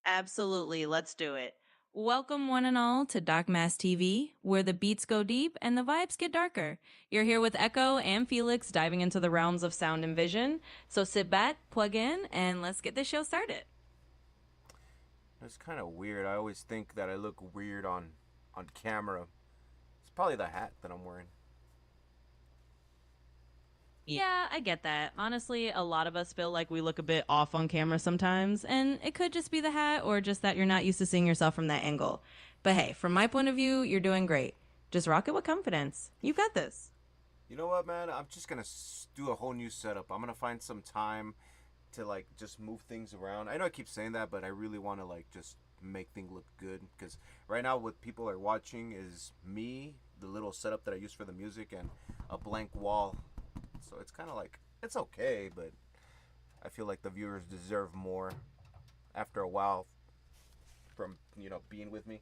Absolutely. Let's do it. Welcome, one and all, to Doc Mass TV, where the beats go deep and the vibes get darker. You're here with Echo and Felix diving into the realms of sound and vision. So sit back, plug in, and let's get this show started. It's kind of weird. I always think that I look weird on camera. It's probably the hat that I'm wearing. Yeah, I get that. Honestly, a lot of us feel like we look a bit off on camera sometimes, and it could just be the hat or just that you're not used to seeing yourself from that angle. But hey, from my point of view, you're doing great. Just rock it with confidence. You got this. You know what, man? I'm just gonna do a whole new setup. I'm gonna find some time to like just move things around. I know I keep saying that, but I really want to like just make things look good because right now what people are watching is me, the little setup that I use for the music, and a blank wall. So it's kind of like it's okay, but I feel like the viewers deserve more after a while from being with me.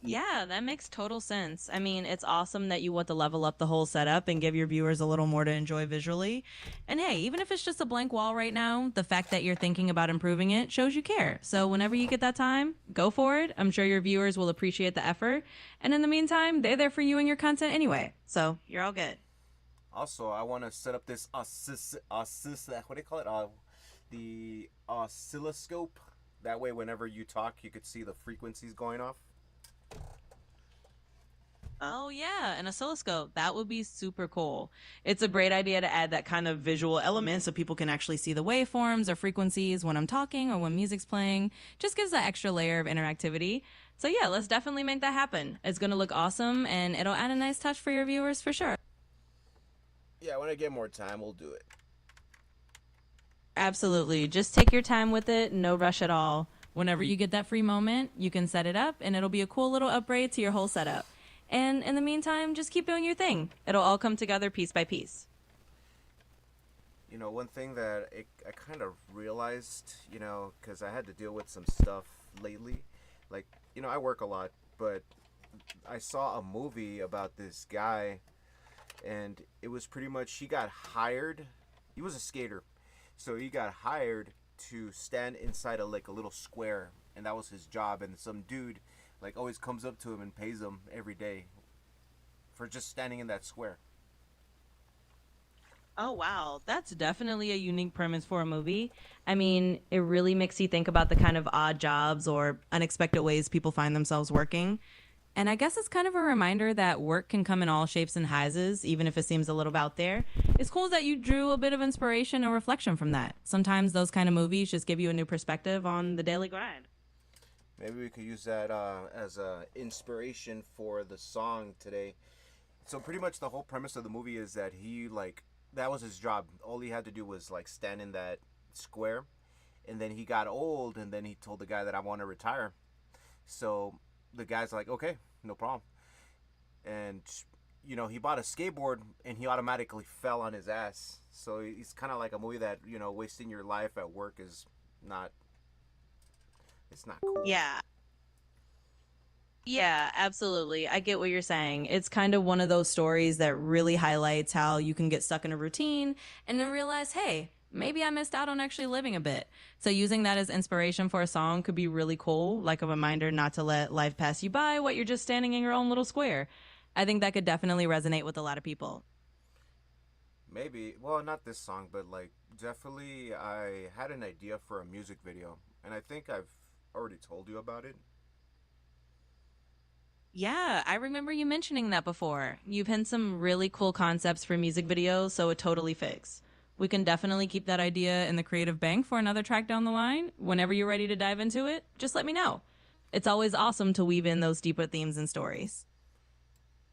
Yeah, that makes total sense. I mean, it's awesome that you want to level up the whole setup and give your viewers a little more to enjoy visually. And hey, even if it's just a blank wall right now, the fact that you're thinking about improving it shows you care. So whenever you get that time, go for it. I'm sure your viewers will appreciate the effort. And in the meantime, they're there for you and your content anyway. So you're all good. Also, I want to set up this what do you call it? The oscilloscope. That way, whenever you talk, you could see the frequencies going off. Oh yeah, an oscilloscope. That would be super cool. It's a great idea to add that kind of visual element so people can actually see the waveforms or frequencies when I'm talking or when music's playing. Just gives that extra layer of interactivity. So yeah, let's definitely make that happen. It's going to look awesome and it'll add a nice touch for your viewers for sure. Yeah, when I get more time, we'll do it. Absolutely. Just take your time with it, no rush at all. Whenever you get that free moment, you can set it up and it'll be a cool little upgrade to your whole setup. And in the meantime, just keep doing your thing. It'll all come together piece by piece. One thing that I kind of realized, because I had to deal with some stuff lately. Like, I work a lot, but I saw a movie about this guy, and it was pretty much he got hired. He was a skater, so he got hired to stand inside of like a little square, and that was his job. And some dude like always comes up to him and pays him every day for just standing in that square. Oh, wow. That's definitely a unique premise for a movie. I mean, it really makes you think about the kind of odd jobs or unexpected ways people find themselves working. And I guess it's kind of a reminder that work can come in all shapes and sizes, even if it seems a little out there. It's cool that you drew a bit of inspiration or reflection from that. Sometimes those kind of movies just give you a new perspective on the daily grind. Maybe we could use that as a inspiration for the song today. So pretty much the whole premise of the movie is that he like that was his job. All he had to do was like stand in that square, and then he got old, and then he told the guy that I want to retire. So the guy's like, okay, no problem. And he bought a skateboard, and he automatically fell on his ass. So it's kind of like a movie that wasting your life at work is not. It's not cool. Yeah. Yeah, absolutely. I get what you're saying. It's kind of one of those stories that really highlights how you can get stuck in a routine and then realize, hey, maybe I missed out on actually living a bit. So using that as inspiration for a song could be really cool, like a reminder not to let life pass you by while you're just standing in your own little square. I think that could definitely resonate with a lot of people. Maybe, well, not this song, but like definitely I had an idea for a music video, and I think I've already told you about it. Yeah, I remember you mentioning that before. You've had some really cool concepts for music videos, so it totally fits. We can definitely keep that idea in the creative bank for another track down the line. Whenever you're ready to dive into it, just let me know. It's always awesome to weave in those deeper themes and stories.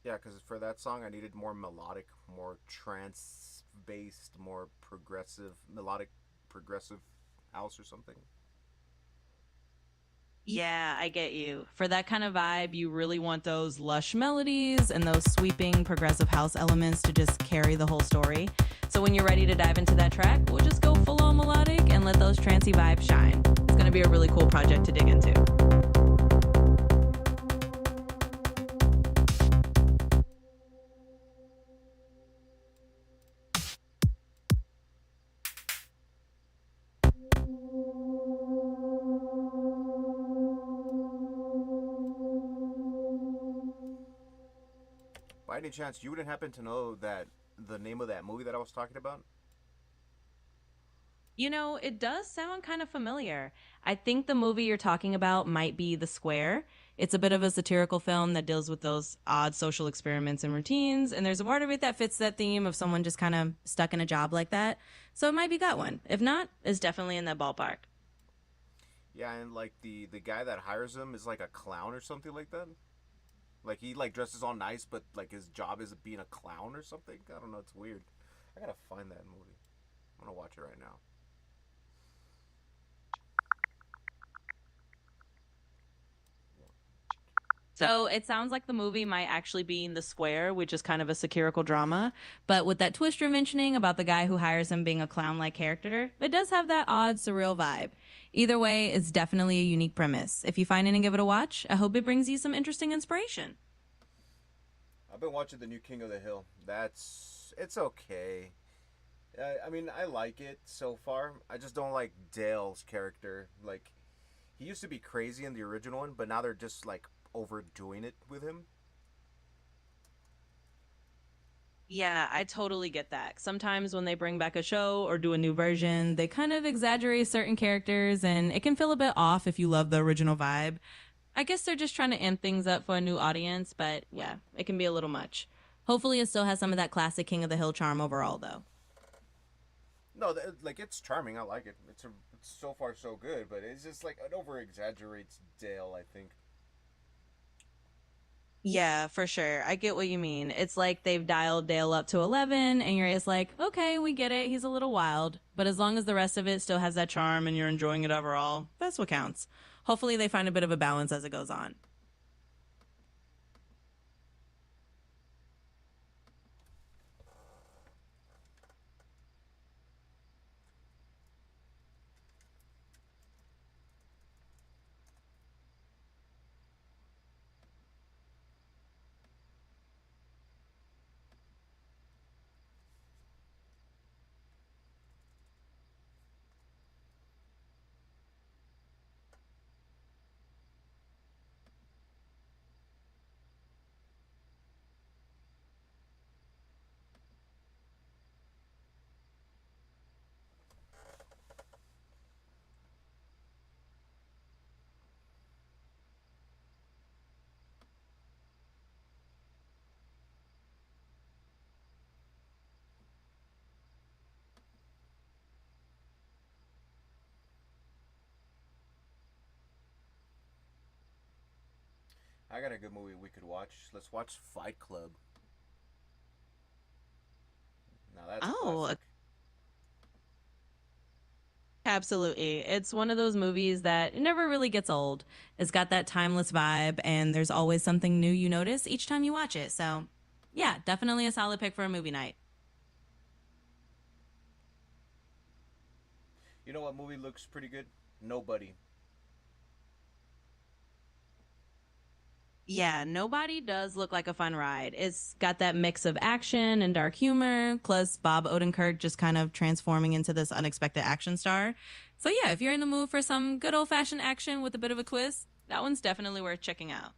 Yeah, because for that song I needed more melodic, more trance based, more progressive, melodic, progressive house or something. Yeah, I get you. For that kind of vibe, you really want those lush melodies and those sweeping progressive house elements to just carry the whole story. So when you're ready to dive into that track, we'll just go full on melodic and let those trancy vibes shine. It's going to be a really cool project to dig into. any chance you wouldn't happen to know that the name of that movie that I was talking about? You know, it does sound kind of familiar. I think the movie you're talking about might be The Square. It's a bit of a satirical film that deals with those odd social experiments and routines, and there's a part of it that fits that theme of someone just kind of stuck in a job like that. So it might be that one. If not, it's definitely in that ballpark. Yeah, and like the guy that hires him is like a clown or something like that. Like he like dresses all nice, but like his job is being a clown or something. I don't know. It's weird. I gotta find that movie. I'm gonna watch it right now. So it sounds like the movie might actually be in The Square, which is kind of a satirical drama. But with that twist you're mentioning about the guy who hires him being a clown like character, it does have that odd, surreal vibe. Either way, it's definitely a unique premise. If you find it and give it a watch, I hope it brings you some interesting inspiration. I've been watching the new King of the Hill. It's okay. I mean, I like it so far. I just don't like Dale's character. Like, he used to be crazy in the original one, but now they're just like overdoing it with him. Yeah, I totally get that. Sometimes when they bring back a show or do a new version, they kind of exaggerate certain characters, and it can feel a bit off if you love the original vibe. I guess they're just trying to amp things up for a new audience, but yeah, it can be a little much. Hopefully, it still has some of that classic King of the Hill charm overall, though. No, like it's charming. I like it. It's so far so good, but it's just like it over exaggerates Dale. I think. Yeah, for sure. I get what you mean. It's like they've dialed Dale up to 11, and you're just like, okay, we get it. He's a little wild. But as long as the rest of it still has that charm and you're enjoying it overall, that's what counts. Hopefully, they find a bit of a balance as it goes on. I got a good movie we could watch. Let's watch Fight Club. Now that's a Oh, classic. absolutely. It's one of those movies that it never really gets old. It's got that timeless vibe, and there's always something new you notice each time you watch it. So, yeah, definitely a solid pick for a movie night. You know what movie looks pretty good? Nobody. Yeah, Nobody does look like a fun ride. It's got that mix of action and dark humor, plus Bob Odenkirk just kind of transforming into this unexpected action star. So, yeah, if you're in the mood for some good old fashioned action with a bit of a twist, that one's definitely worth checking out.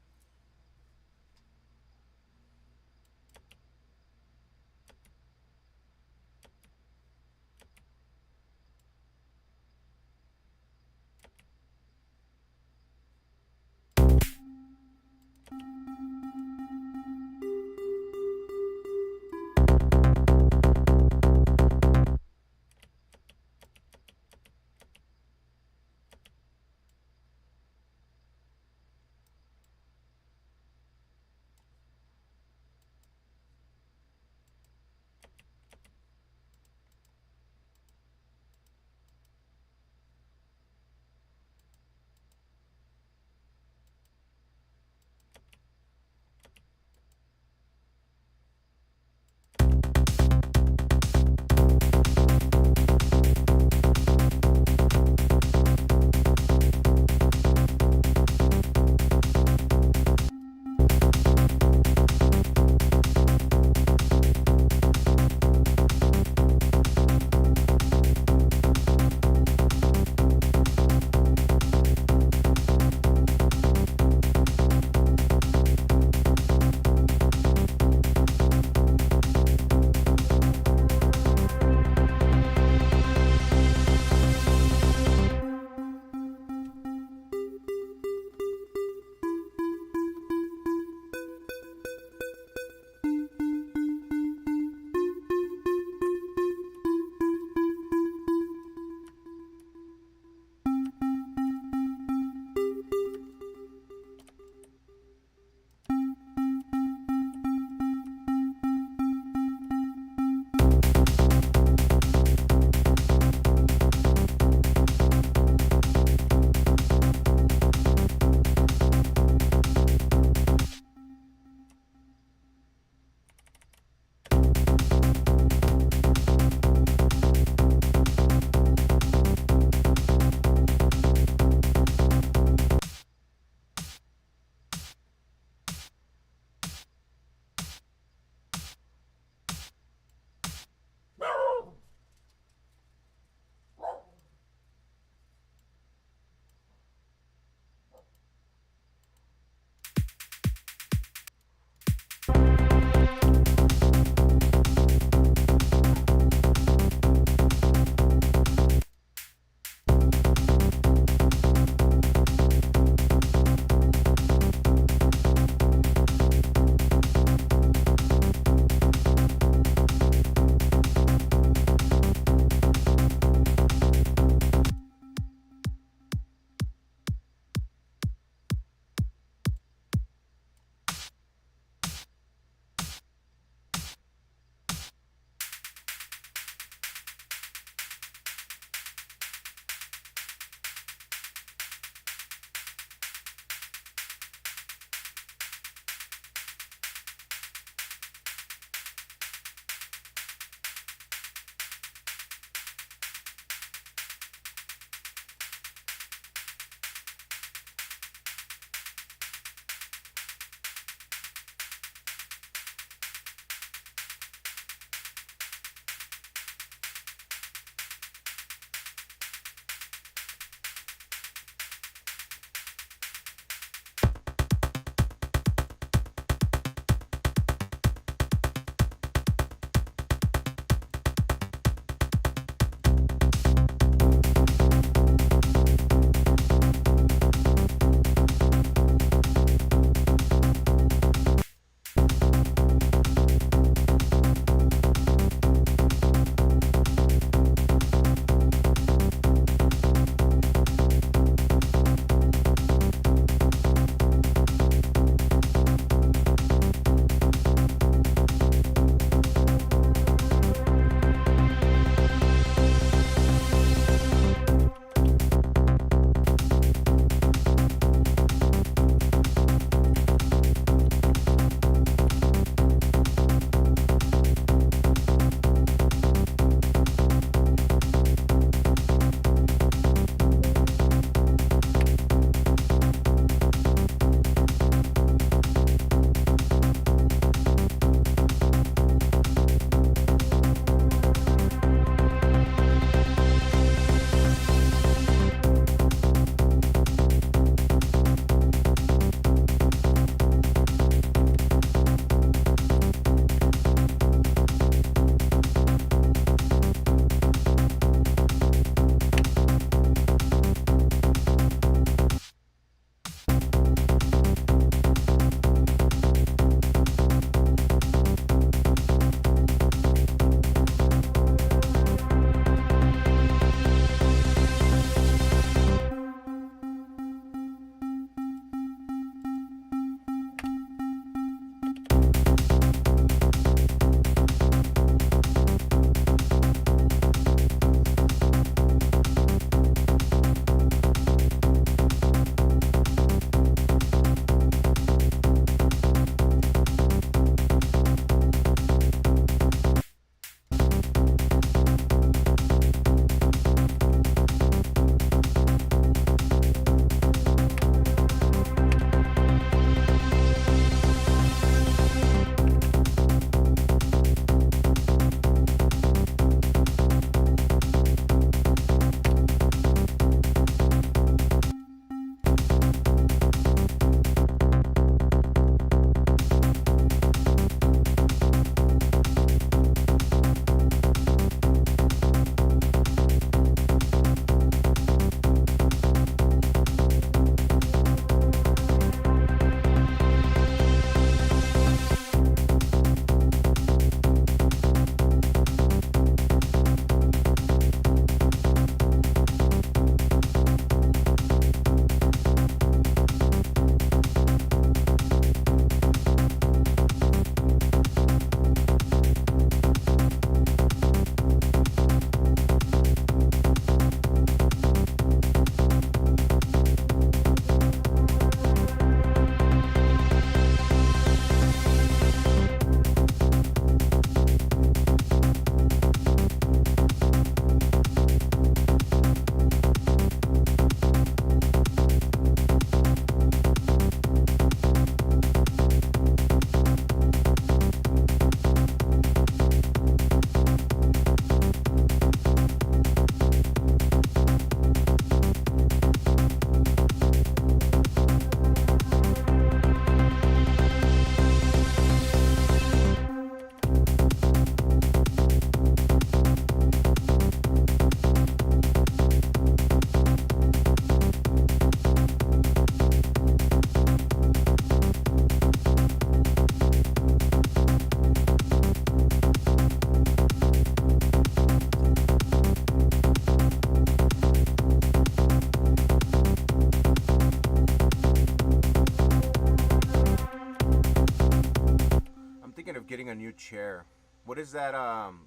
chair. What is that?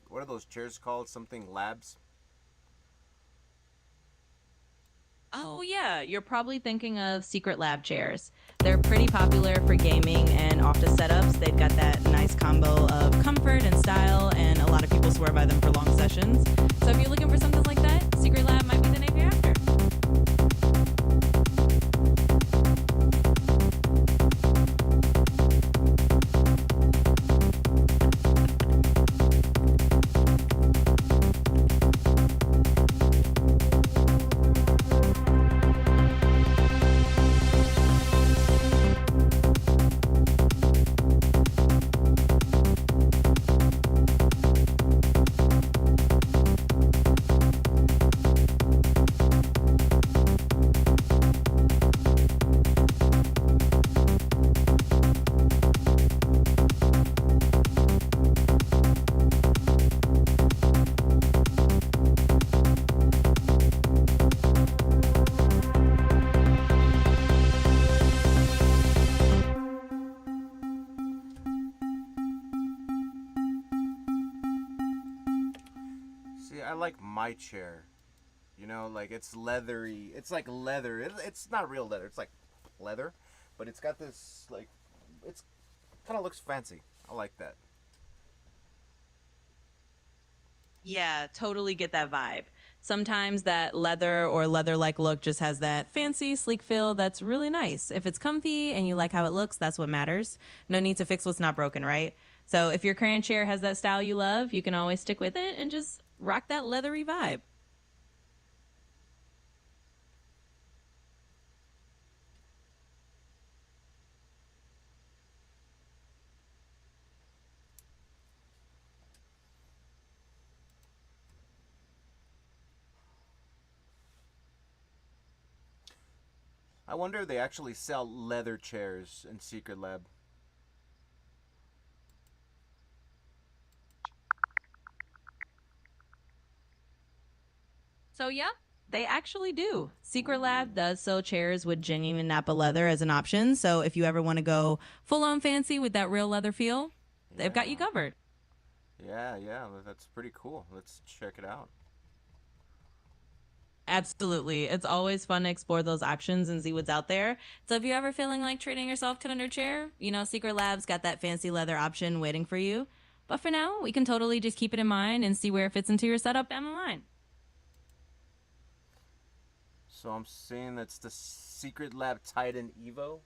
What are those chairs called? Something labs. Oh, yeah, you're probably thinking of Secret Lab chairs. They're pretty popular for gaming and office setups. They've got that nice combo of comfort and style, and a lot of people swear by them for long sessions. So if you're looking for something like that, Secret Lab might be the name you're after. See, I like my chair. You know, like it's leathery. It's like leather. It's not real leather. It's like leather, but it's got this like it's kind of looks fancy. I like that. Yeah, totally get that vibe. Sometimes that leather or leather like look just has that fancy, sleek feel that's really nice. If it's comfy and you like how it looks, that's what matters. No need to fix what's not broken, right? So if your current chair has that style you love, you can always stick with it and just rock that leathery vibe. I wonder if they actually sell leather chairs in Secret Lab. So, yeah, they actually do. Secret Lab does sell chairs with genuine Napa leather as an option. So, if you ever want to go full on fancy with that real leather feel, they've got you Yeah. covered. Yeah, that's pretty cool. Let's check it out. Absolutely. It's always fun to explore those options and see what's out there. So if you're ever feeling like treating yourself to another chair, Secret Lab's got that fancy leather option waiting for you. But for now, we can totally just keep it in mind and see where it fits into your setup down the line. So I'm seeing that's the Secret Lab Titan Evo.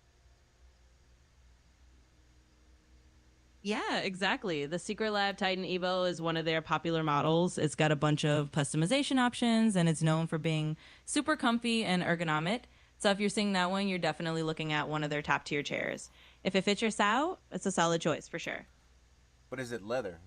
Yeah, exactly. The Secret Lab Titan Evo is one of their popular models. It's got a bunch of customization options and it's known for being super comfy and ergonomic. So if you're seeing that one, you're definitely looking at one of their top tier chairs. If it fits your style, it's a solid choice for sure. But is it leather?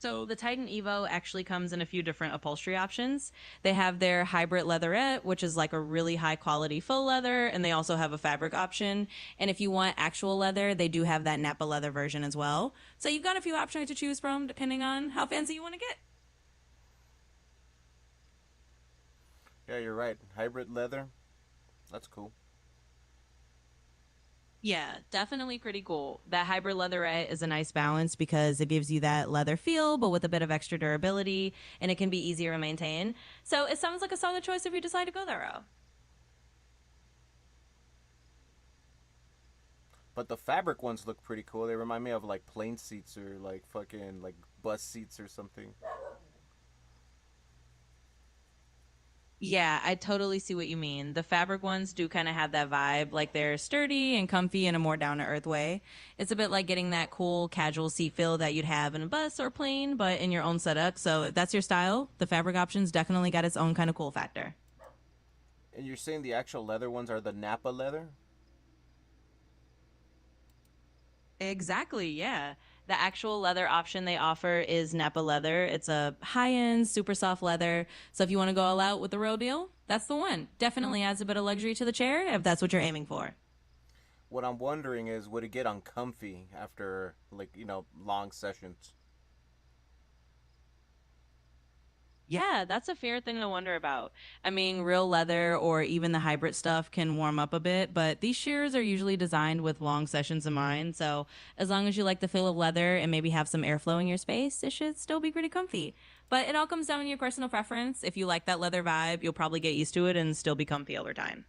So the Titan Evo actually comes in a few different upholstery options. They have their hybrid leatherette, which is like a really high quality faux leather, and they also have a fabric option. And if you want actual leather, they do have that Napa leather version as well. So you've got a few options to choose from depending on how fancy you want to get. Yeah, you're right. Hybrid leather. That's cool. Yeah, definitely pretty cool. That hybrid leatherette is a nice balance because it gives you that leather feel, but with a bit of extra durability, and it can be easier to maintain. So it sounds like a solid choice if you decide to go that route. But the fabric ones look pretty cool. They remind me of like plane seats or like fucking like bus seats or something. Yeah, I totally see what you mean. The fabric ones do kind of have that vibe, like they're sturdy and comfy in a more down to earth way. It's a bit like getting that cool casual seat feel that you'd have in a bus or plane, but in your own setup. So if that's your style, the fabric options definitely got its own kind of cool factor. And you're saying the actual leather ones are the Napa leather? Exactly, yeah. The actual leather option they offer is Napa leather. It's a high end, super soft leather. So if you want to go all out with the real deal, that's the one. Definitely adds a bit of luxury to the chair if that's what you're aiming for. What I'm wondering is, would it get uncomfy after like long sessions? Yeah, that's a fair thing to wonder about. I mean, real leather or even the hybrid stuff can warm up a bit, but these shears are usually designed with long sessions in mind. So, as long as you like the feel of leather and maybe have some airflow in your space, it should still be pretty comfy. But it all comes down to your personal preference. If you like that leather vibe, you'll probably get used to it and still be comfy over time.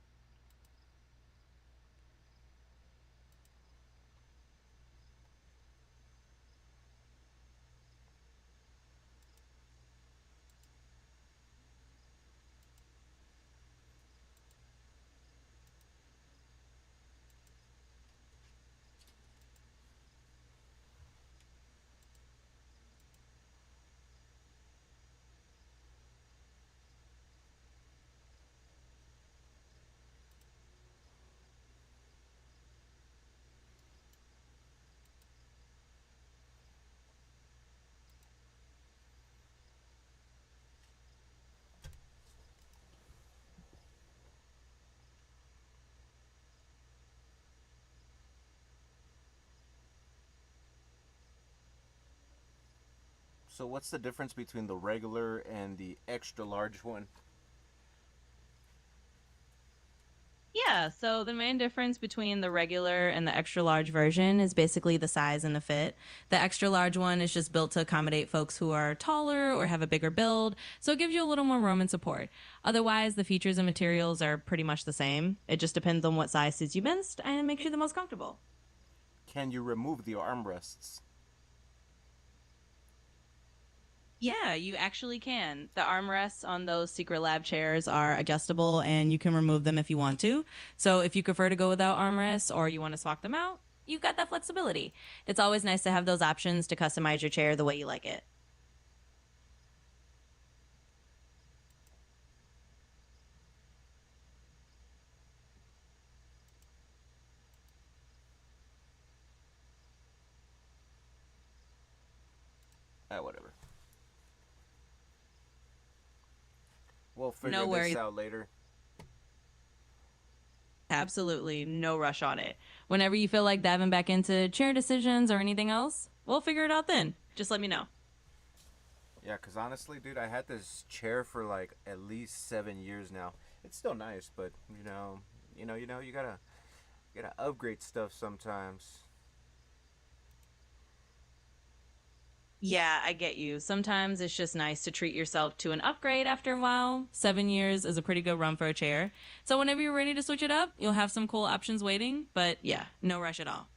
So what's the difference between the regular and the extra large one? Yeah, so the main difference between the regular and the extra large version is basically the size and the fit. The extra large one is just built to accommodate folks who are taller or have a bigger build, so it gives you a little more room and support. Otherwise, the features and materials are pretty much the same. It just depends on what size suits you best and makes you the most comfortable. Can you remove the armrests? Yeah, you actually can. The armrests on those Secret Lab chairs are adjustable and you can remove them if you want to. So if you prefer to go without armrests or you want to swap them out, you've got that flexibility. It's always nice to have those options to customize your chair the way you like it. Whatever. We'll figure No this worries. out later. Absolutely no rush on it. Whenever you feel like diving back into chair decisions or anything else, we'll figure it out then. Just let me know. Yeah, cause honestly, dude, I had this chair for like at least 7 years now. It's still nice, but you gotta upgrade stuff sometimes. Yeah, I get you. Sometimes it's just nice to treat yourself to an upgrade after a while. 7 years is a pretty good run for a chair. So whenever you're ready to switch it up, you'll have some cool options waiting. But yeah, no rush at all.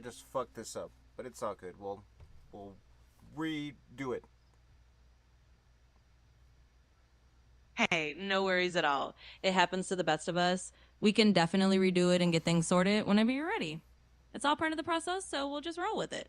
just fucked this up, but it's all good. We'll redo it. Hey, no worries at all. It happens to the best of us. We can definitely redo it and get things sorted whenever you're ready. It's all part of the process, so we'll just roll with it.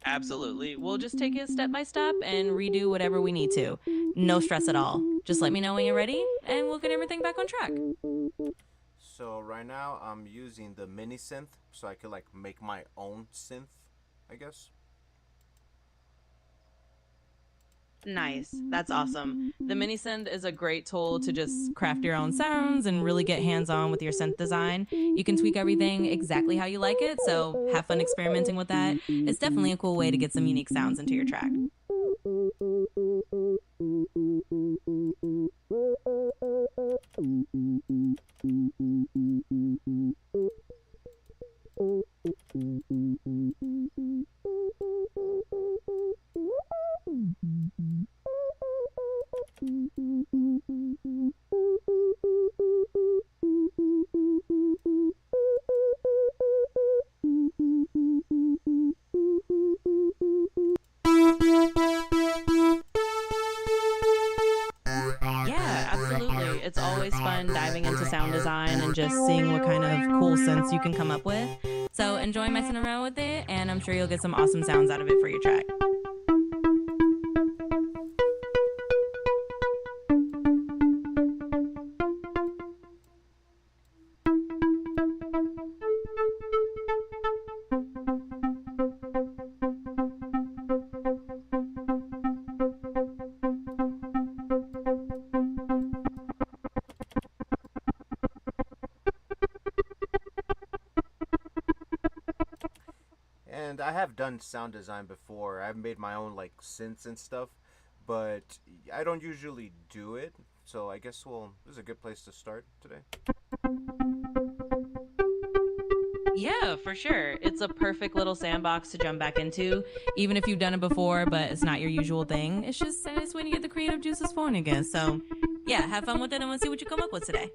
Absolutely. We'll just take it step by step and redo whatever we need to. No stress at all. Just let me know when you're ready and we'll get everything back on track. So right now I'm using the mini synth, so I could like make my own synth, I guess. Nice. That's awesome. The Minisynth is a great tool to just craft your own sounds and really get hands on with your synth design. You can tweak everything exactly how you like it, so have fun experimenting with that. It's definitely a cool way to get some unique sounds into your track. always fun diving into sound design and just seeing what kind of cool synths you can come up with. So enjoy messing around with it, and I'm sure you'll get some awesome sounds out of it for your track. And I have done sound design before. I've made my own like synths and stuff, but I don't usually do it. So I guess this is a good place to start today. Yeah, for sure. It's a perfect little sandbox to jump back into, even if you've done it before, but it's not your usual thing. It's just nice when you get the creative juices flowing again. So, yeah, have fun with it, and let's see what you come up with today.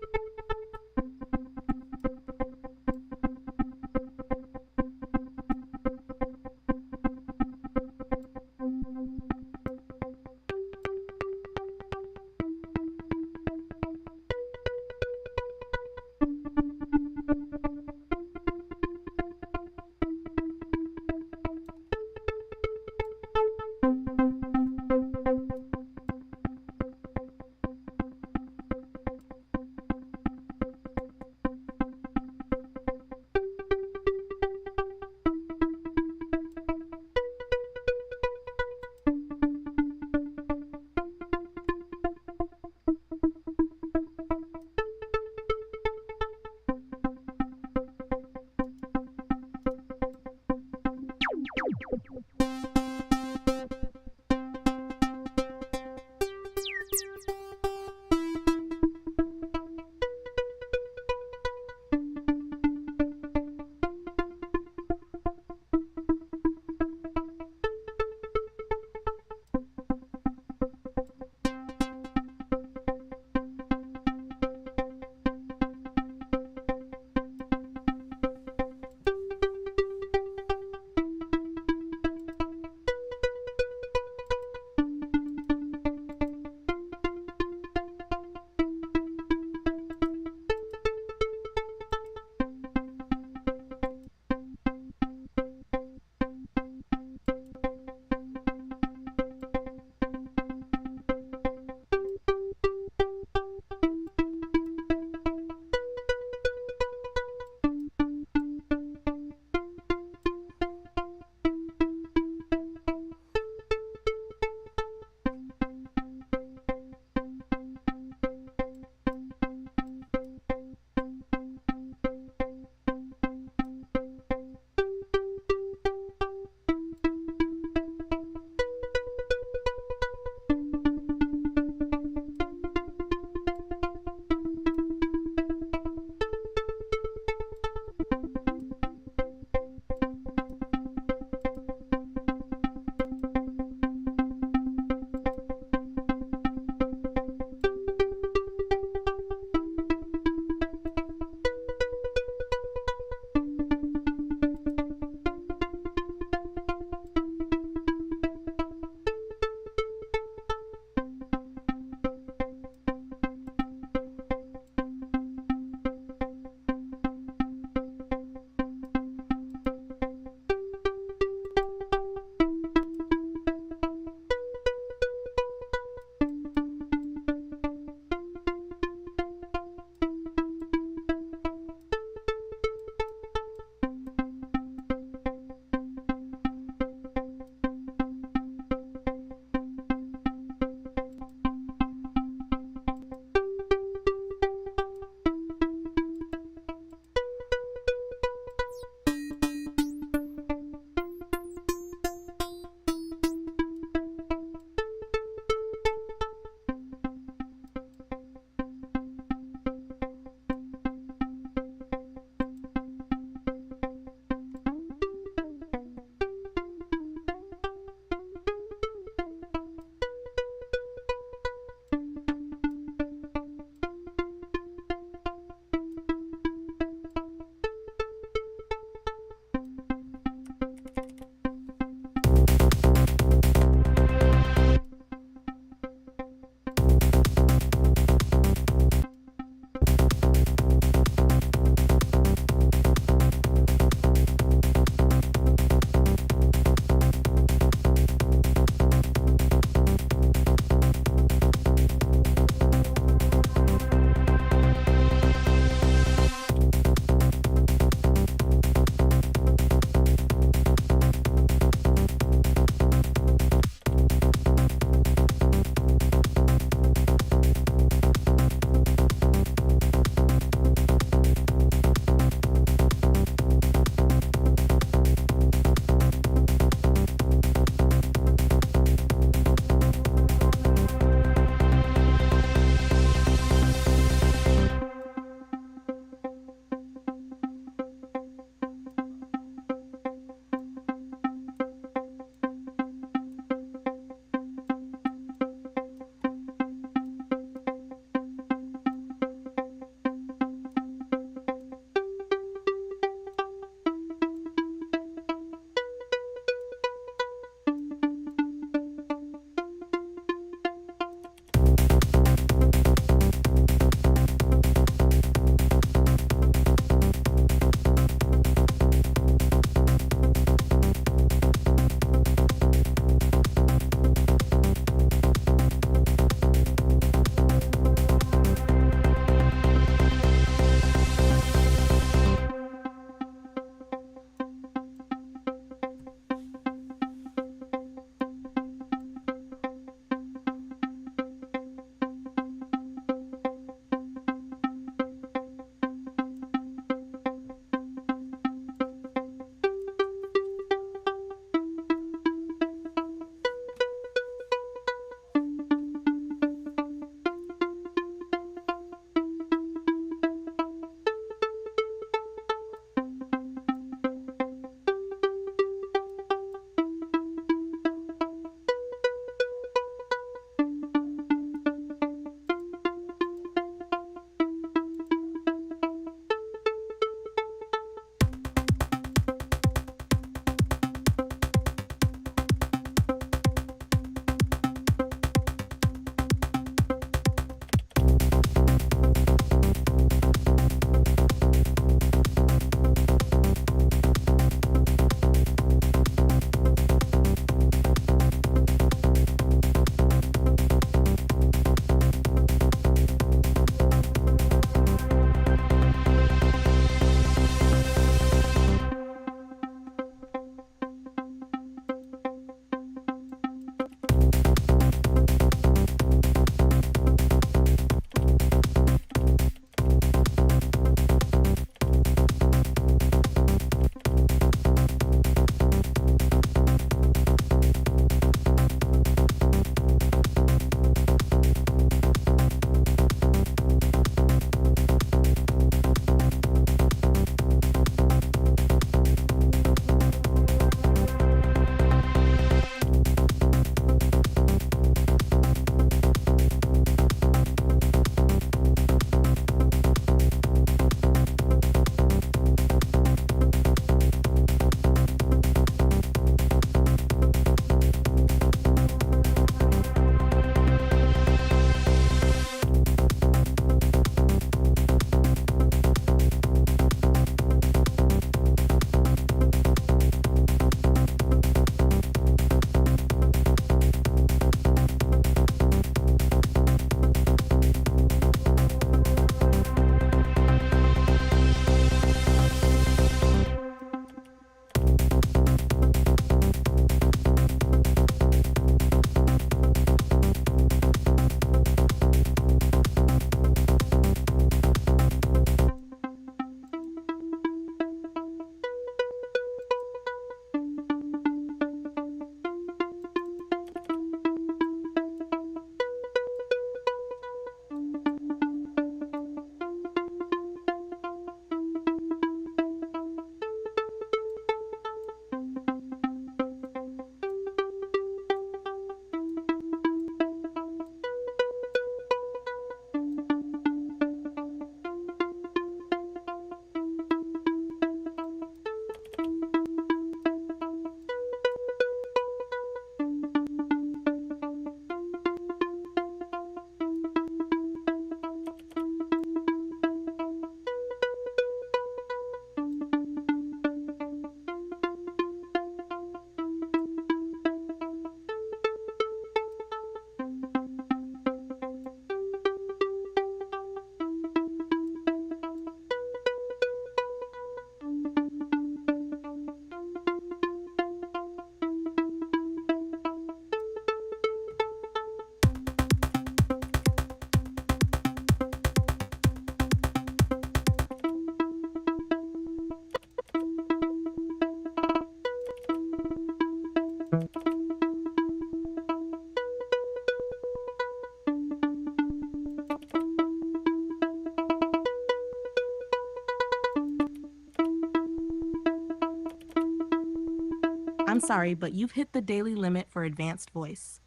sorry, but you've hit the daily limit for advanced voice.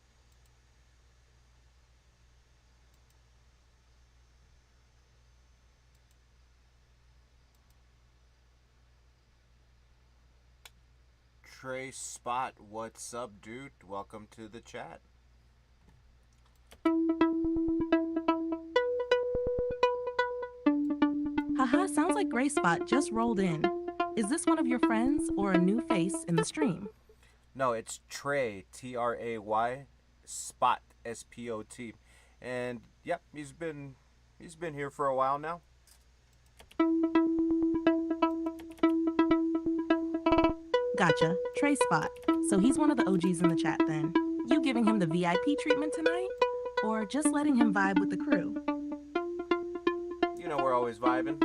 Trey Spot, what's up, dude? Welcome to the chat. Haha, sounds like Gray Spot just rolled in. Is this one of your friends or a new face in the stream? No, it's Trey, Tray, Spot, Spot, and yep, he's been here for a while now. Gotcha, Trey Spot. So he's one of the OGs in the chat then. You giving him the VIP treatment tonight? Or just letting him vibe with the crew? You know we're always vibing.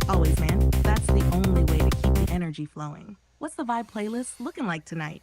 Always, man. That's the only way to keep the energy flowing. What's the vibe playlist looking like tonight?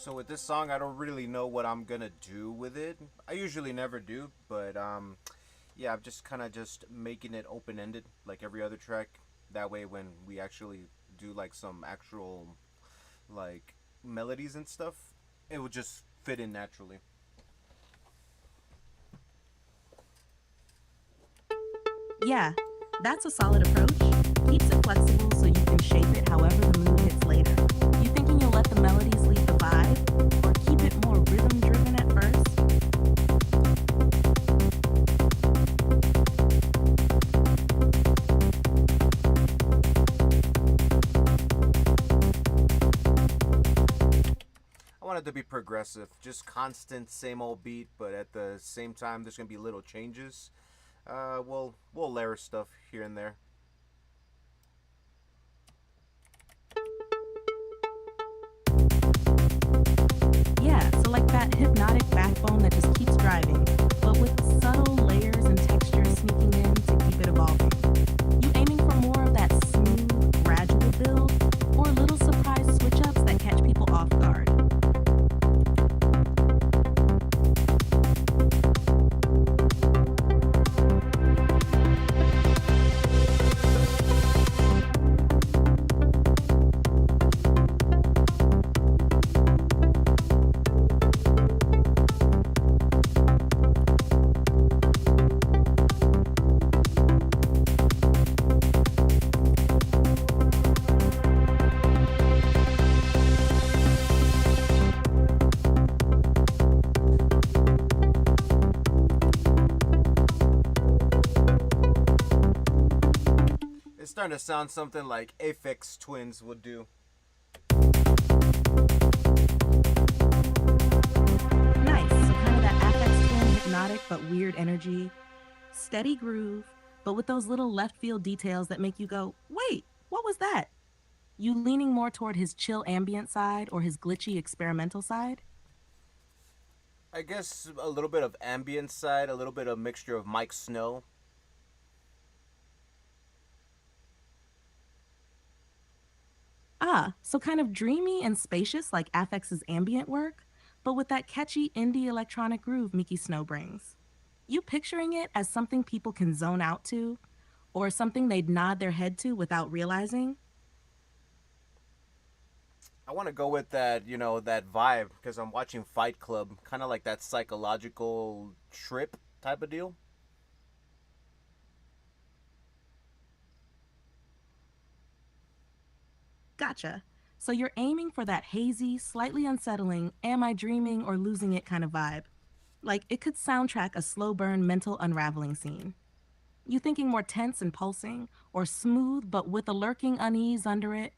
So with this song, I don't really know what I'm gonna do with it. I usually never do, but yeah, I'm just kind of just making it open ended, like every other track. That way, when we actually do like some actual like melodies and stuff, it will just fit in naturally. Yeah, that's a solid approach. Keeps it flexible so you can shape it however the mood hits later. You thinking you'll let the melodies lead the vibe, or keep it more rhythm driven at first? I want it to be progressive, just constant, same old beat, but at the same time, there's gonna be little changes. We'll layer stuff here and there. Yeah, so like that hypnotic backbone that just keeps driving, but with subtle layers and textures sneaking in to keep it evolving. You aiming for more of that smooth, gradual build, or little surprise switch-ups that catch people off guard? It's starting to sound something like Aphex Twins would do. Nice, so kind of that Aphex Twin hypnotic but weird energy. Steady groove, but with those little left field details that make you go, wait, what was that? You leaning more toward his chill ambient side or his glitchy experimental side? I guess a little bit of ambient side, a little bit of mixture of Mike Snow. So kind of dreamy and spacious like Affx's ambient work, but with that catchy indie electronic groove Mickey Snow brings. You picturing it as something people can zone out to, or something they'd nod their head to without realizing? I want to go with that, that vibe because I'm watching Fight Club, kind of like that psychological trip type of deal. Gotcha. So you're aiming for that hazy, slightly unsettling, am I dreaming or losing it kind of vibe. Like it could soundtrack a slow burn mental unraveling scene. You thinking more tense and pulsing, or smooth but with a lurking unease under it?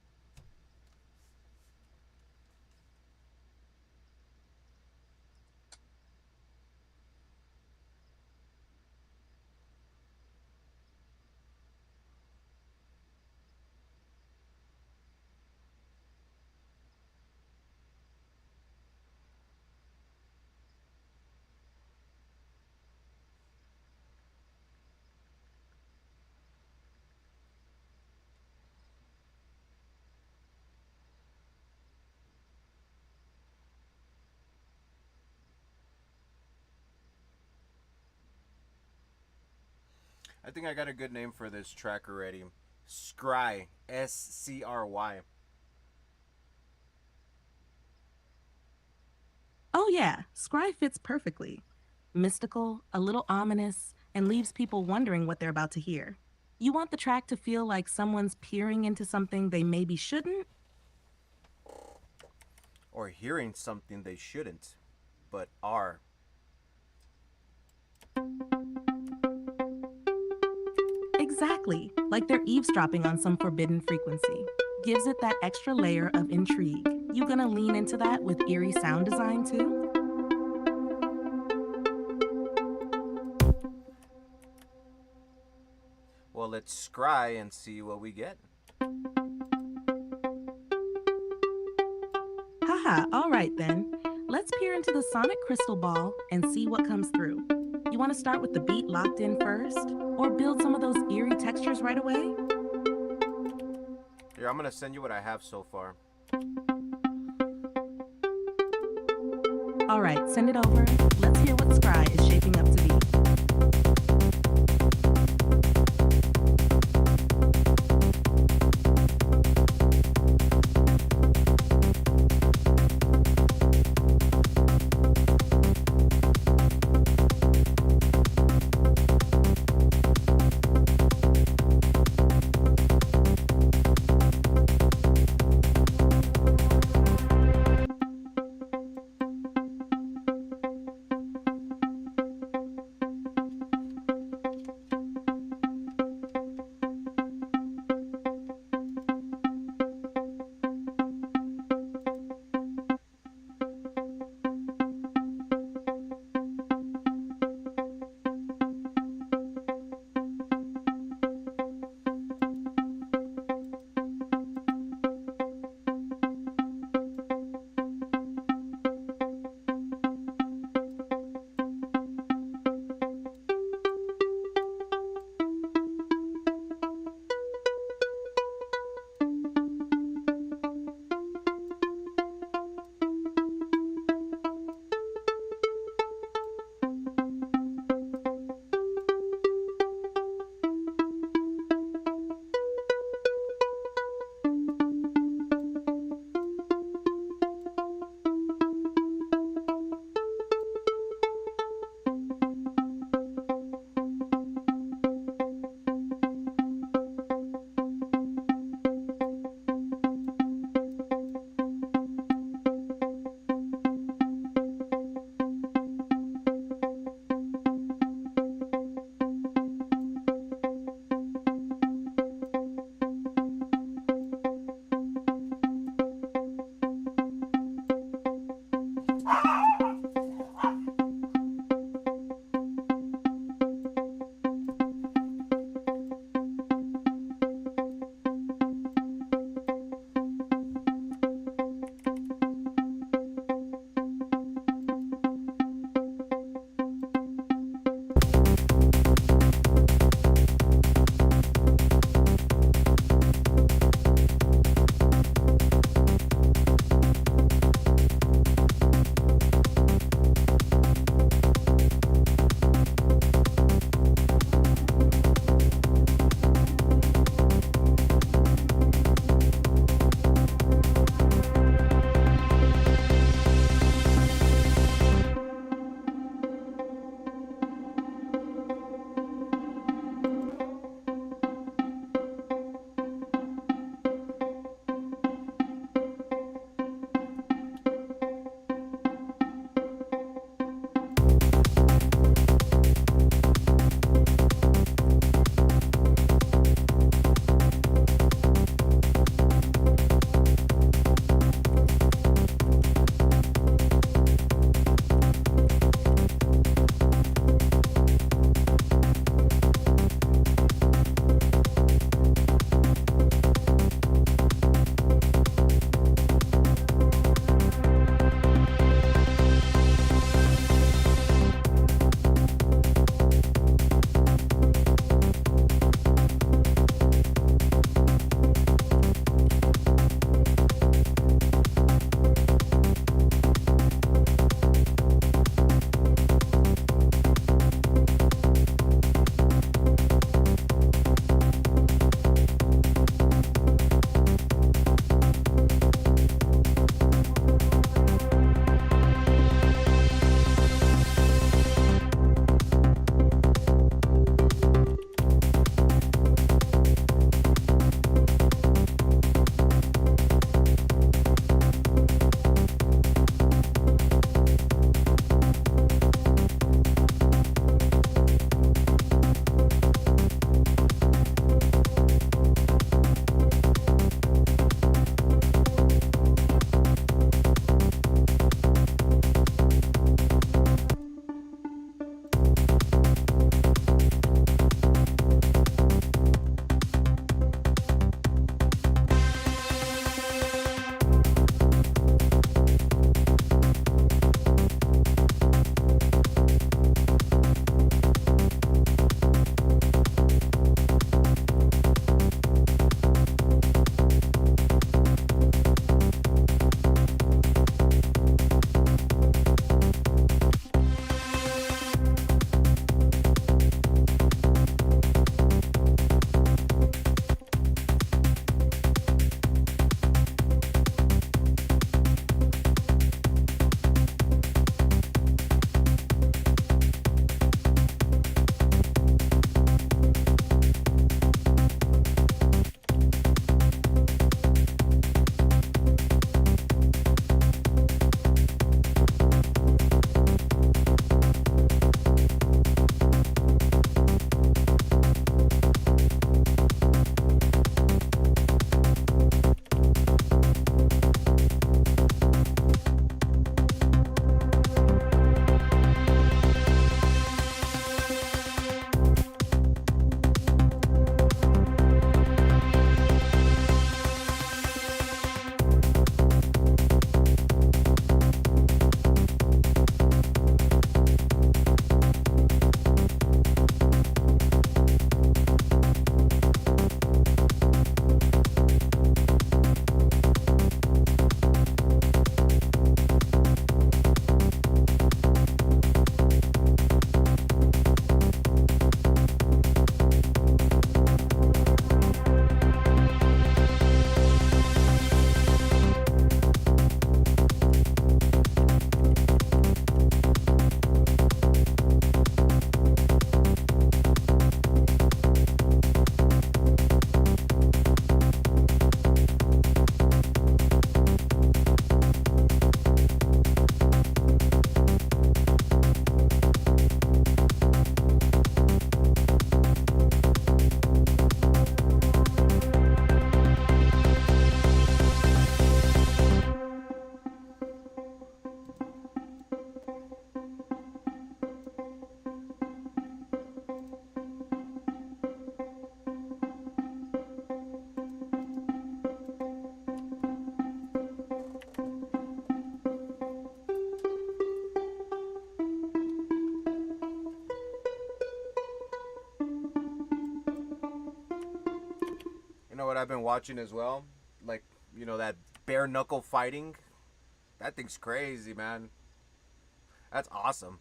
I think I got a good name for this track already. Scry, SCRY. Oh yeah, Scry fits perfectly. Mystical, a little ominous, and leaves people wondering what they're about to hear. You want the track to feel like someone's peering into something they maybe shouldn't? Or hearing something they shouldn't, but are. Exactly, like they're eavesdropping on some forbidden frequency. Gives it that extra layer of intrigue. You gonna lean into that with eerie sound design too? Well, let's scry and see what we get. Haha, alright then. Let's peer into the sonic crystal ball and see what comes through. You wanna start with the beat locked in first? Or build some of those eerie textures right away? Here, I'm gonna send you what I have so far. Alright, send it over. Let's hear what Scry is shaping up to be. what I've been watching as well? Like, that bare knuckle fighting. That thing's crazy, man. That's awesome.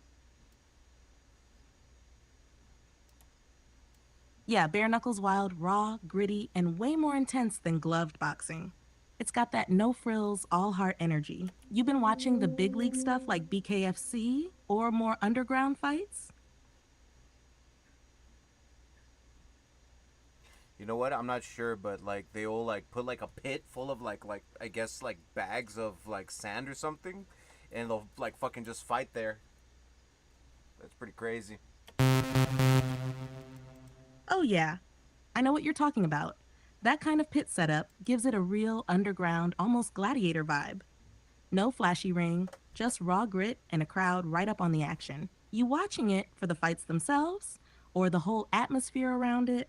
Yeah, bare knuckles wild, raw, gritty, and way more intense than gloved boxing. It's got that no frills, all heart energy. You've been watching the big league stuff like BKFC or more underground fights? You know what? I'm not sure, but like they all like put like a pit full of like I guess like bags of like sand or something, and they'll like fucking just fight there. That's pretty crazy. Oh, yeah. I know what you're talking about. That kind of pit setup gives it a real underground, almost gladiator vibe. No flashy ring, just raw grit and a crowd right up on the action. You watching it for the fights themselves or the whole atmosphere around it?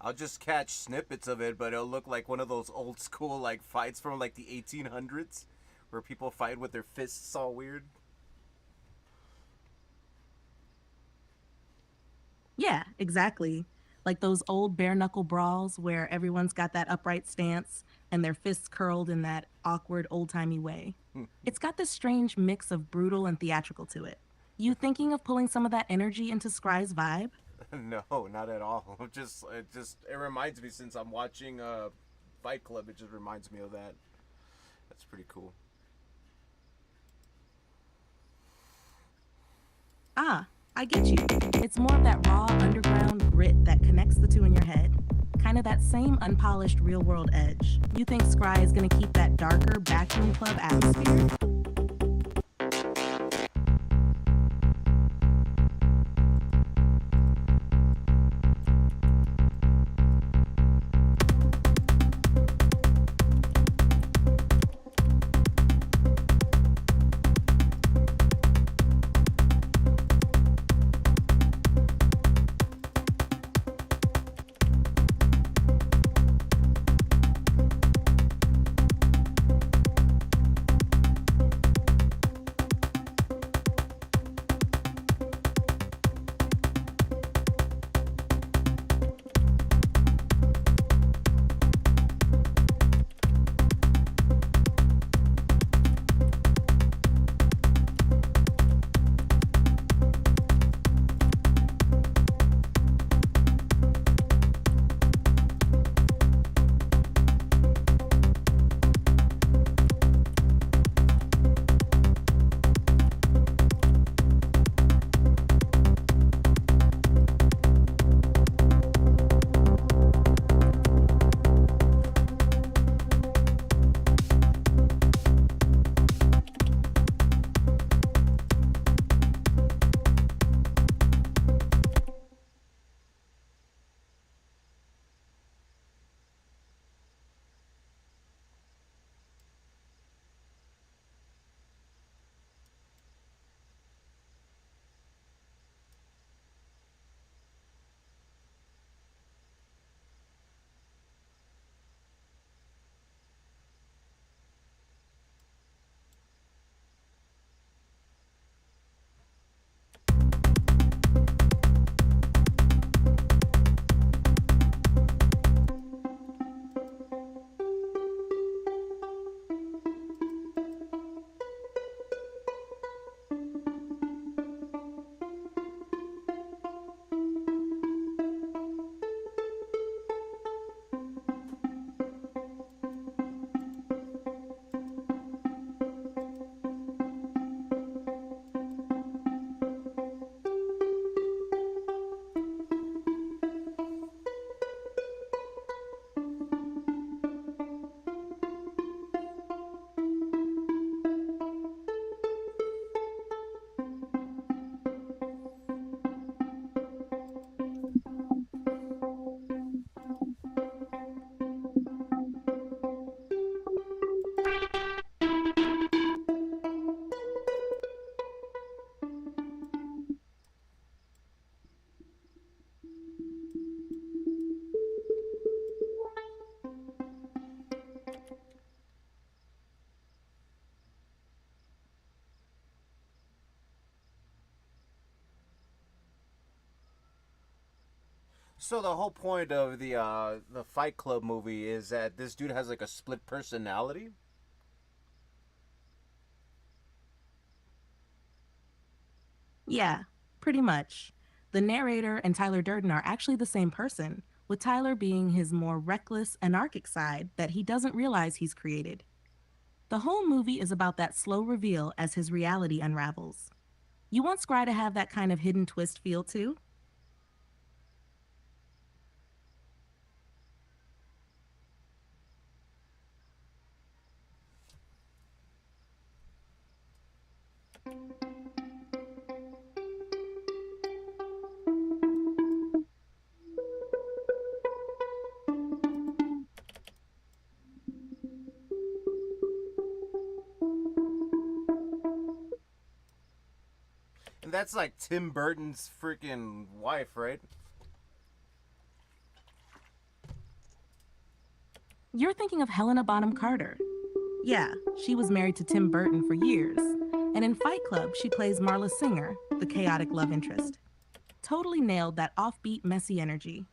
I'll just catch snippets of it, but it'll look like one of those old school like fights from like the 1800s, where people fight with their fists all weird. Yeah, exactly. Like those old bare knuckle brawls where everyone's got that upright stance and their fists curled in that awkward old timey way. It's got this strange mix of brutal and theatrical to it. You thinking of pulling some of that energy into Scry's vibe? No, not at all. It reminds me, since I'm watching Fight Club, it just reminds me of that. That's pretty cool. Ah, I get you. It's more of that raw underground grit that connects the two in your head. Kind of that same unpolished real world edge. You think Scry is gonna keep that darker backroom club atmosphere? So the whole point of the Fight Club movie is that this dude has like a split personality. Yeah, pretty much. The narrator and Tyler Durden are actually the same person, with Tyler being his more reckless, anarchic side that he doesn't realize he's created. The whole movie is about that slow reveal as his reality unravels. You want Scry to have that kind of hidden twist feel too? And that's like Tim Burton's freaking wife, right? You're thinking of Helena Bonham Carter. Yeah, she was married to Tim Burton for years, and in Fight Club, she plays Marla Singer, the chaotic love interest. Totally nailed that offbeat, messy energy.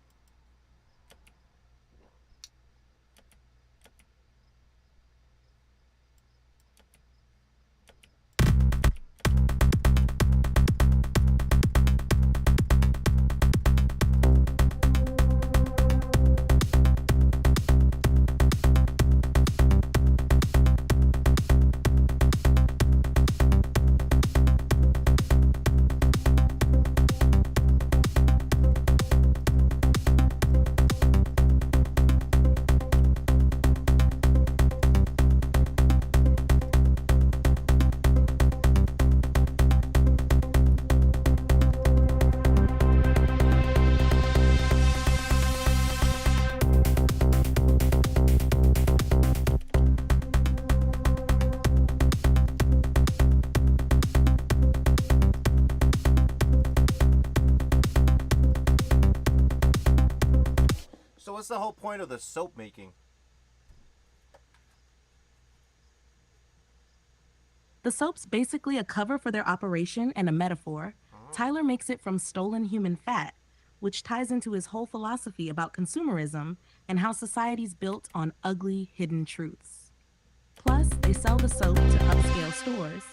So what's the whole point of the soap making? The soap's basically a cover for their operation and a metaphor. Tyler makes it from stolen human fat, which ties into his whole philosophy about consumerism and how society's built on ugly, hidden truths. Plus, they sell the soap to upscale stores,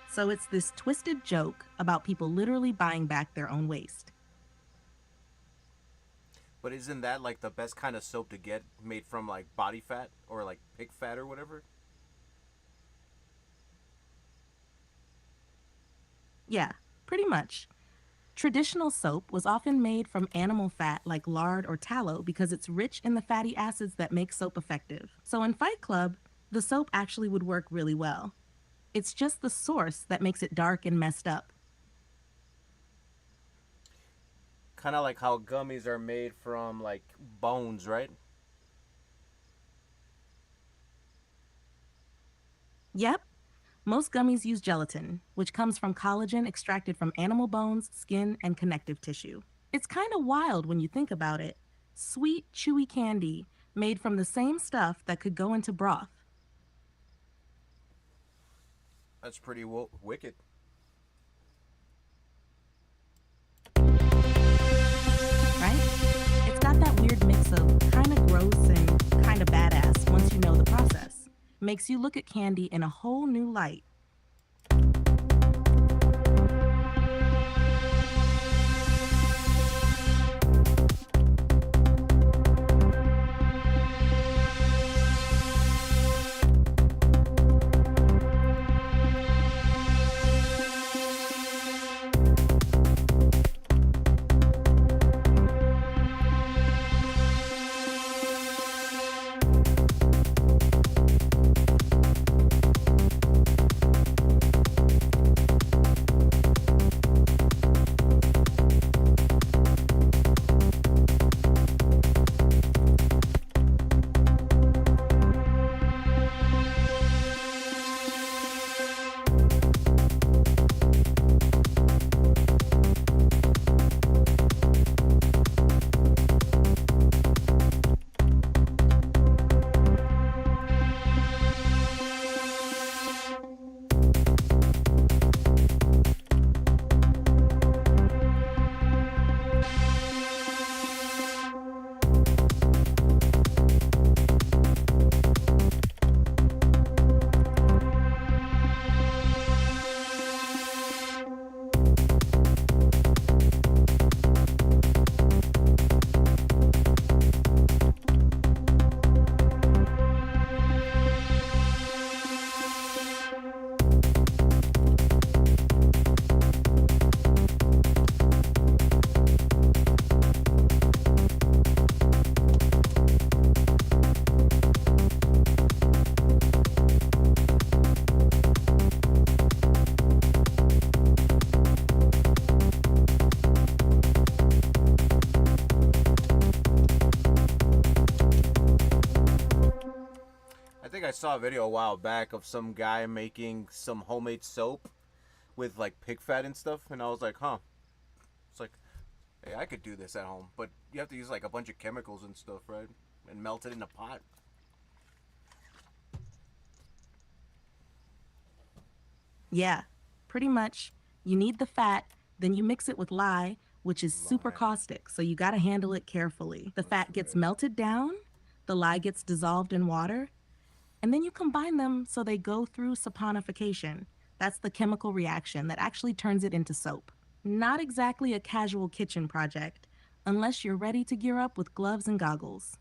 so it's this twisted joke about people literally buying back their own waste. But isn't that like the best kind of soap to get, made from like body fat or like pig fat or whatever? Yeah, pretty much. Traditional soap was often made from animal fat like lard or tallow because it's rich in the fatty acids that make soap effective. So in Fight Club, the soap actually would work really well. It's just the source that makes it dark and messed up. Kind of like how gummies are made from like bones, right? Yep, most gummies use gelatin, which comes from collagen extracted from animal bones, skin, and connective tissue. It's kind of wild when you think about it. Sweet, chewy candy made from the same stuff that could go into broth. That's pretty wicked. Right? It's got that weird mix of kind of gross and kind of badass once you know the process. Makes you look at candy in a whole new light. I think I saw a video a while back of some guy making some homemade soap with like pig fat and stuff, and I was like, huh. It's like, hey, I could do this at home, but you have to use like a bunch of chemicals and stuff, right? And melt it in a pot. Yeah, pretty much. You need the fat, then you mix it with lye, which is super Lye. caustic, so you gotta handle it carefully. The fat gets melted down, the lye gets dissolved in water, and then you combine them so they go through saponification. That's the chemical reaction that actually turns it into soap. Not exactly a casual kitchen project, unless you're ready to gear up with gloves and goggles.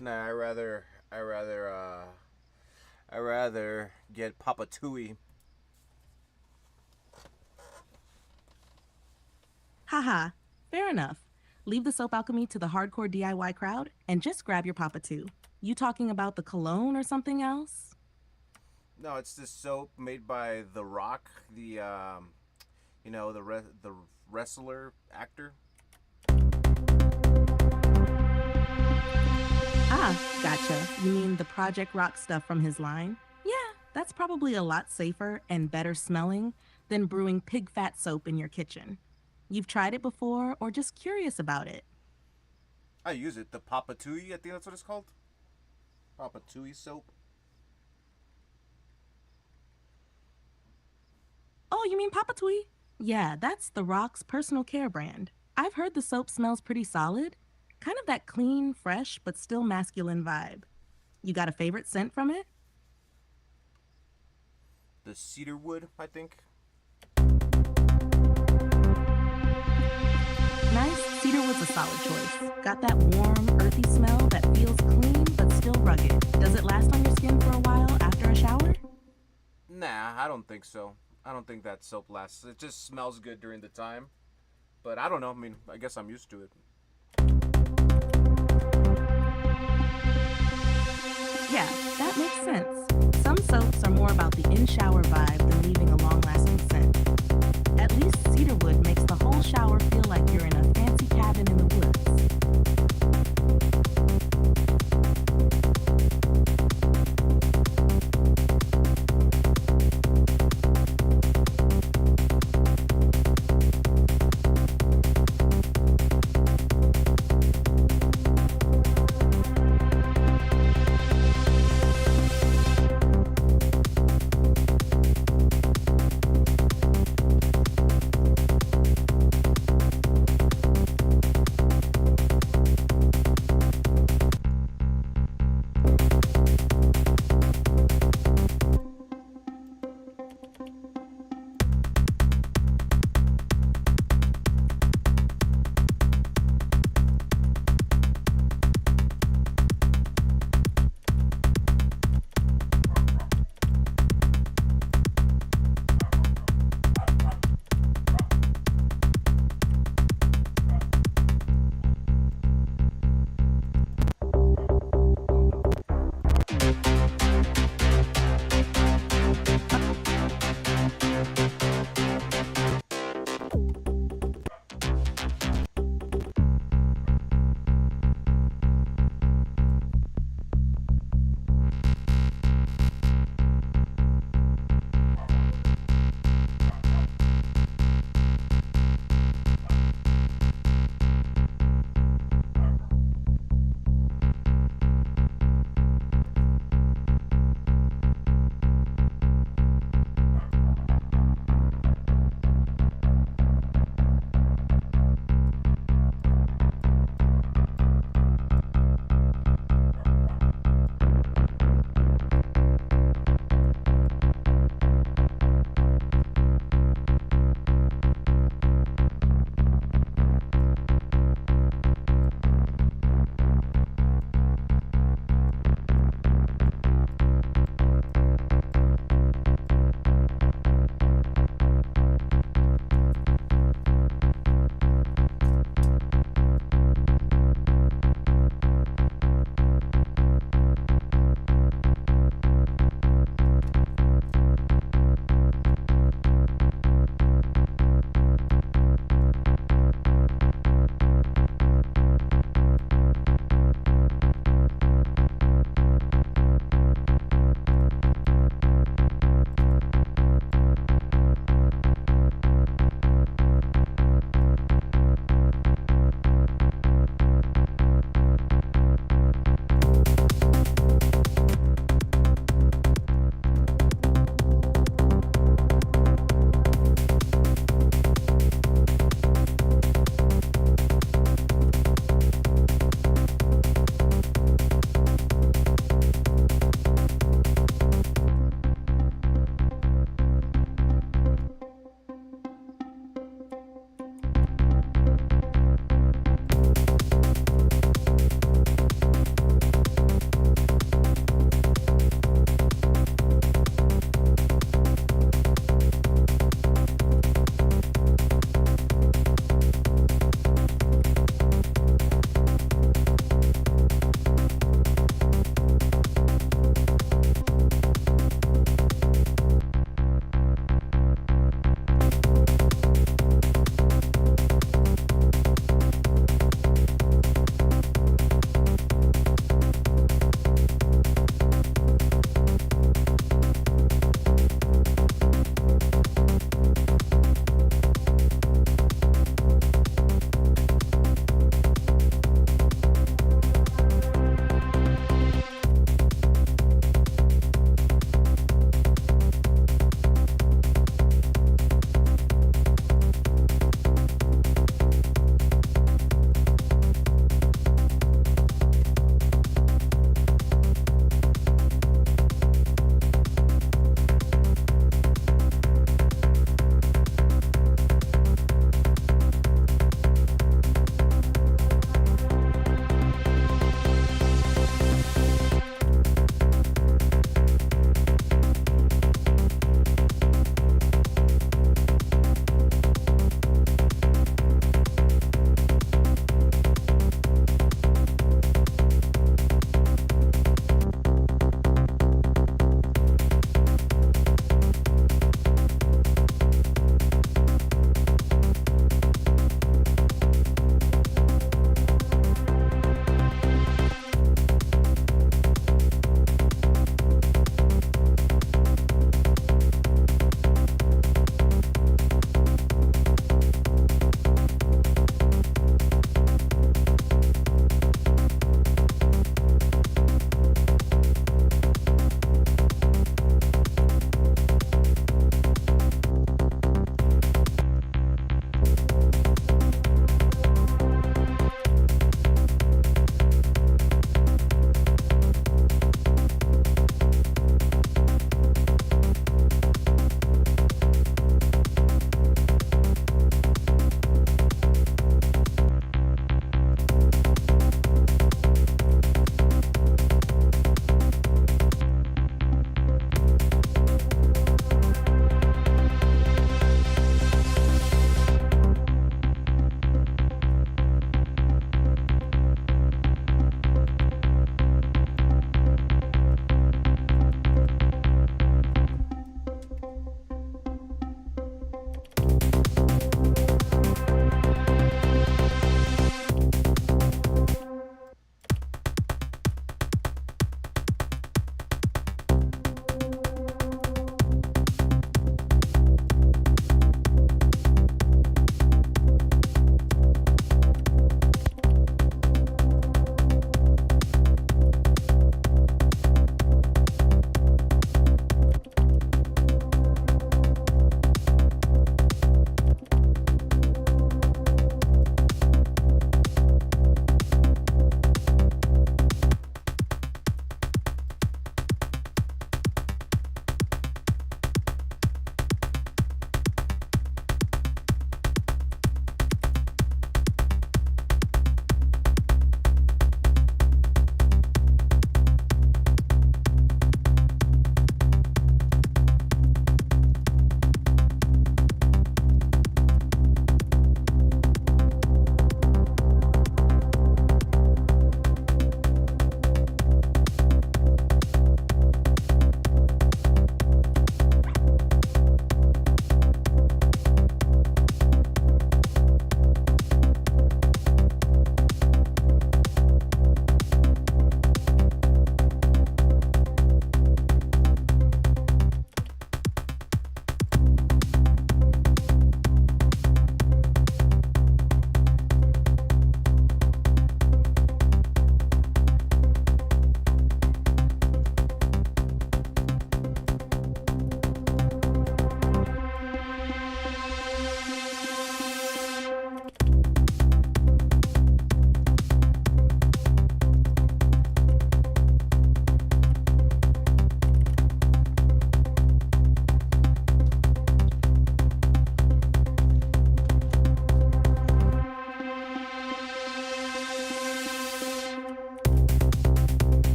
Nah, I rather get Papa Tui. Haha, fair enough. Leave the soap alchemy to the hardcore DIY crowd and just grab your Papa 2. You talking about the cologne or something else? No, it's this soap made by The Rock, the the wrestler actor. Ah, gotcha. You mean the Project Rock stuff from his line? Yeah, that's probably a lot safer and better smelling than brewing pig fat soap in your kitchen. You've tried it before or just curious about it? I use it. The Papa Tui, I think that's what it's called. Papa Tui soap. Oh, you mean Papa Tui? Yeah, that's The Rock's personal care brand. I've heard the soap smells pretty solid. Kind of that clean, fresh, but still masculine vibe. You got a favorite scent from it? The cedarwood, I think. Nice, cedarwood's a solid choice. Got that warm, earthy smell that feels clean but still rugged. Does it last on your skin for a while after a shower? Nah, I don't think so. I don't think that soap lasts. It just smells good during the time. But I don't know. I mean, I guess I'm used to it. Yeah, that makes sense. Some soaps are more about the in-shower vibe than leaving a long-lasting scent. At least cedarwood makes the whole shower feel like you're in a fancy cabin in the woods.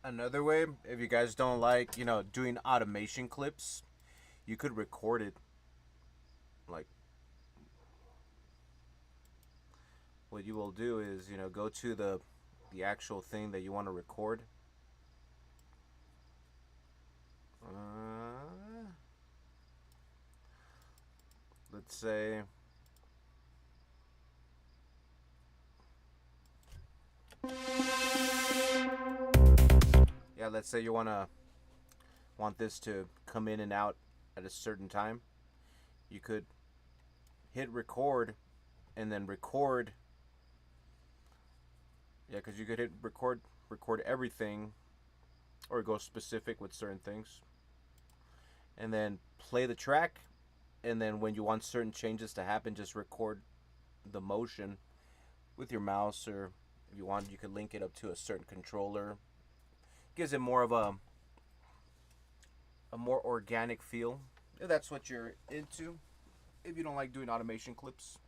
Another way, if you guys don't like, doing automation clips, you could record it. Like, what you will do is, go to the actual thing that you want to record. Let's say let's say you want this to come in and out at a certain time. You could hit record and then record. Yeah, because you could hit record everything, or go specific with certain things, and then play the track, and then when you want certain changes to happen, just record the motion with your mouse, or if you want, you could link it up to a certain controller. Gives it more of a more organic feel, if that's what you're into. If you don't like doing automation clips.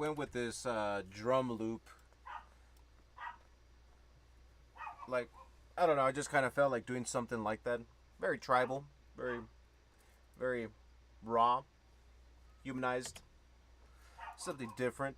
went with this drum loop. Like, I don't know. I just kind of felt like doing something like that. Very tribal, very, very raw, humanized, something different.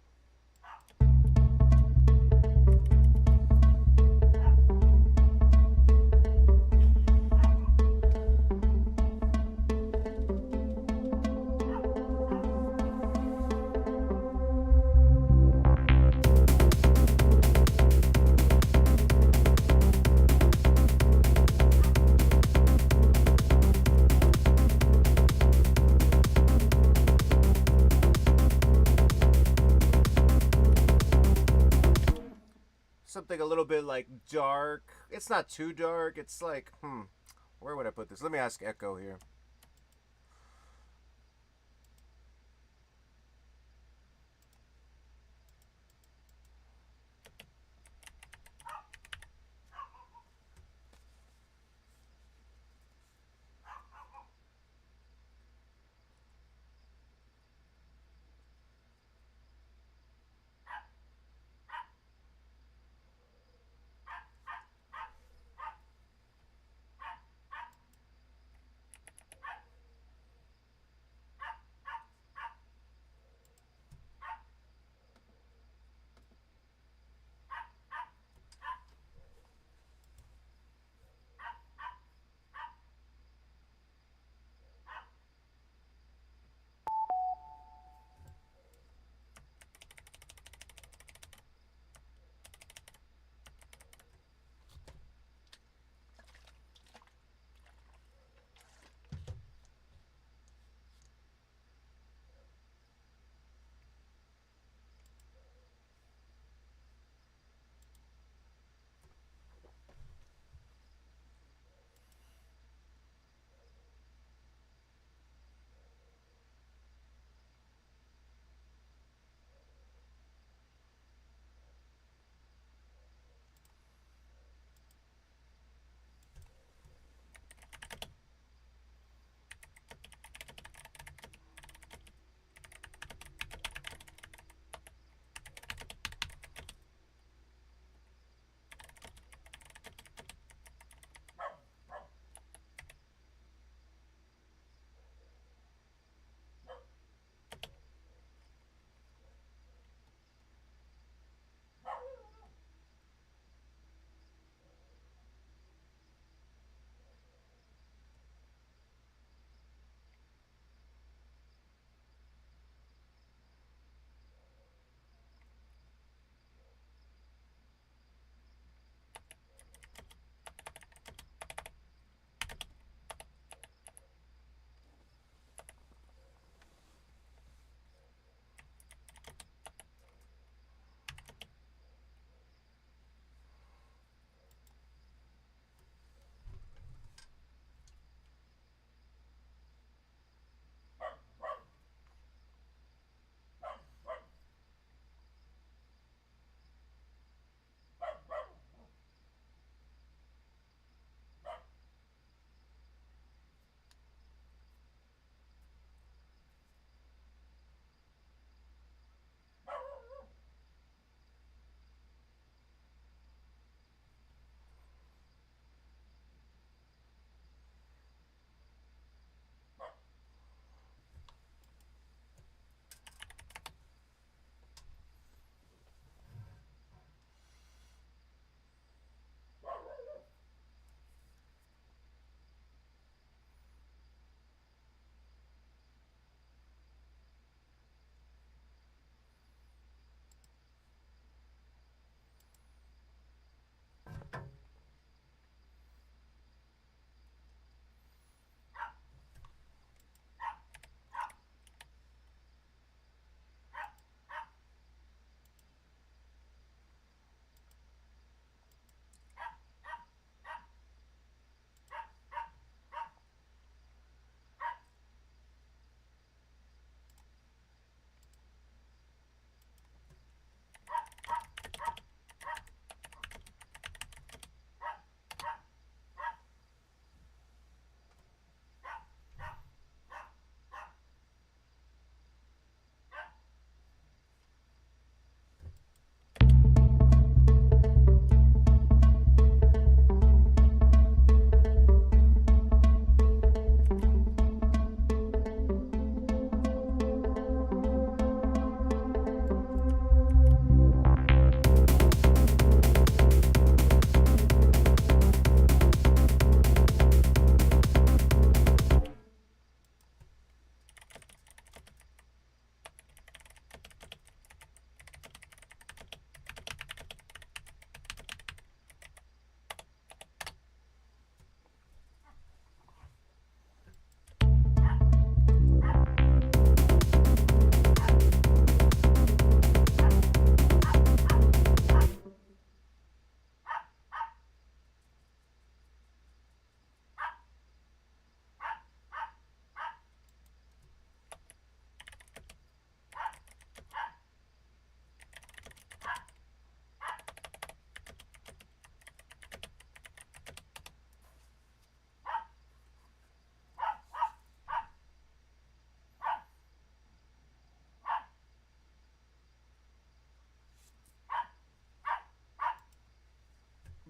Something a little bit like dark. It's not too dark. It's like, where would I put this? Let me ask Echo here.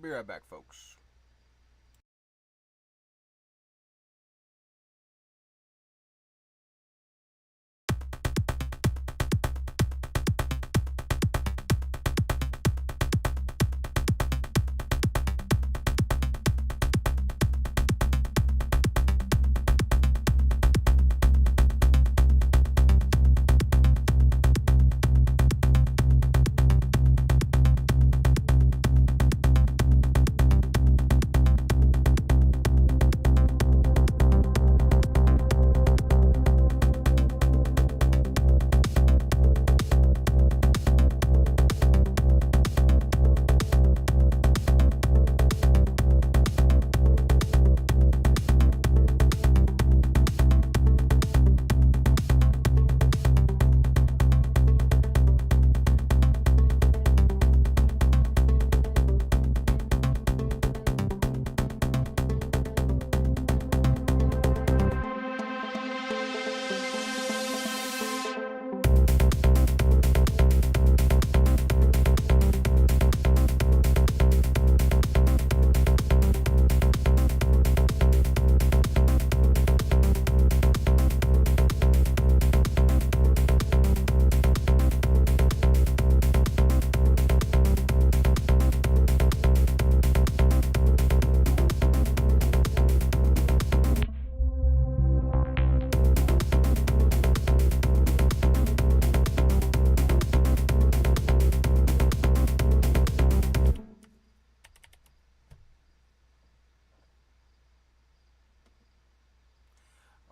Be right back, folks.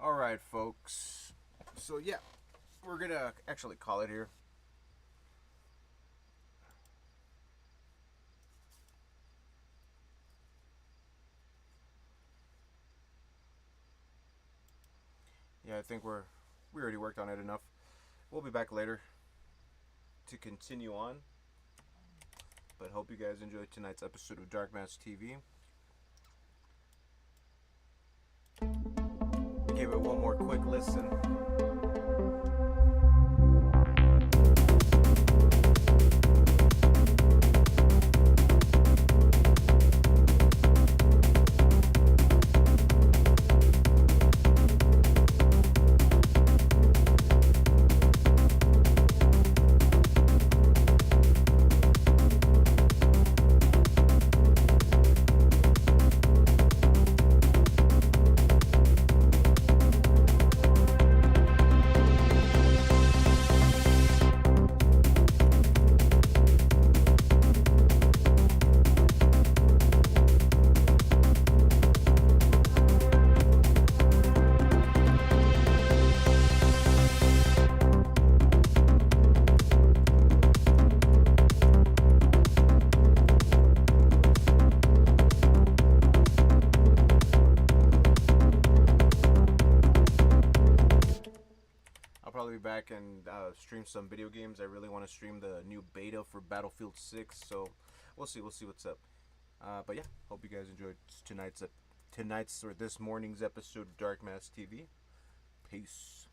Alright, folks. So, yeah, we're gonna actually call it here. Yeah, I think we already worked on it enough. We'll be back later to continue on. But hope you guys enjoyed tonight's episode of Dark Mass TV. Give it one more quick listen. Probably be back and stream some video games. I really want to stream the new beta for Battlefield 6, so we'll see what's up. But yeah, hope you guys enjoyed tonight's or this morning's episode of Dark Mass TV. Peace.